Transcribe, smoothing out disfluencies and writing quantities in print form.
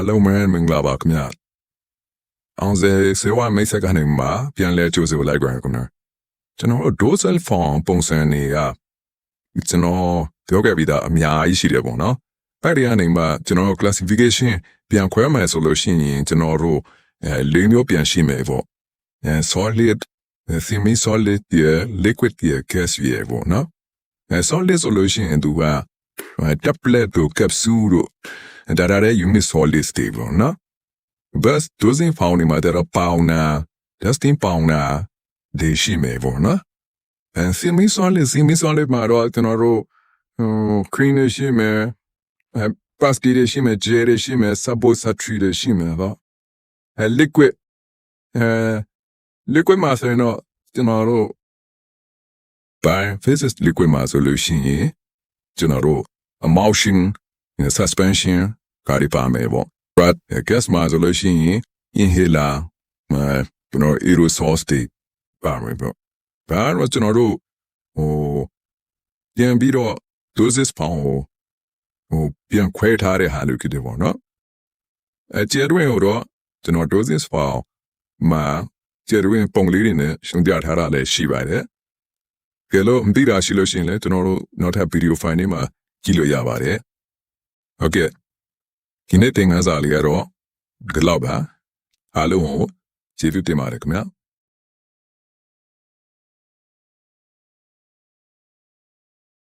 Hello man မင်္ဂလာပါခင်ဗျာအောင်စေဝါမိတ်ဆက်ကနေမှာပြန်လဲကြိုးစိုးလိုက်ကြရခင်ဗျာကျွန်တော်တို့ dosal form ပုံစံတွေကကျွန်တော်ပြောခဲ့ပြီးသားအများကြီးရှိတယ်ပေါ့နော်အဲ့ဒီကနေမှကျွန်တော် classification ပြန်ခွဲမယ်ဆိုလို့ရှိရင်ကျွန်တော်တို့လေးမျိုးပြန်ရှိမယ်ပေါ့solid semi solid liquid gas ပေါ့နော်solid ဆိုလို့ရှိရင်သူက tablet တို့ capsule တို့ဒါရတဲ့ unit solid state ပေါ့နော် but dosing form တွေမှာတော့ powder dusting powder တွေရှိမယ်ပေါ့နော်semi solid မှာတော့ကျွန်တော်တို့cream တွေရှိမယ်pasta တွေရှိမယ် gel တွေရှိမယ် suppository တွေရှိမယ်ပေါ့liquid မှာဆိုရင်တော့ကျွန်တော်တို့ biophysics liquid မှာဆိုလို့ရှိရင်ကျွန်တော်တို့ emulsion suspension ကာရီပါမယ်ပေါ့ but gas မှာဆိုလို့ရှိရင် inhaler ကျွန်တော် aerosol state ပါမယ်ပေါ့ဒါတော့ကျွန်တော်တို့ပြန်ပြီးတော့ dosage form ကိုပြန်ခွဲထားတဲ့ဟာလို့ဖြစ်တယ်ပေါ့နော်ကျေတွင်တော့ကျွန်တော် dosage form မှာကျေတွင်ပုံလေးတွေနဲ့ရှင်းပြထားတာလည်းရှိပါတယ်ကဲလို့မသိတာရှိလို့ရှိရင်လည်းကျွန်တော်တို့နောက်ထပ် video file တွေမှာကြည့်လို့ရပါတယ်ဟုတ်ကဲ့ဒီနေ့သင်ခန်းစာလေးကတော့ဒီလောက်ပါအားလုံးကိုကျေးဇူးတင်ပါတယ်ခင်ဗျာ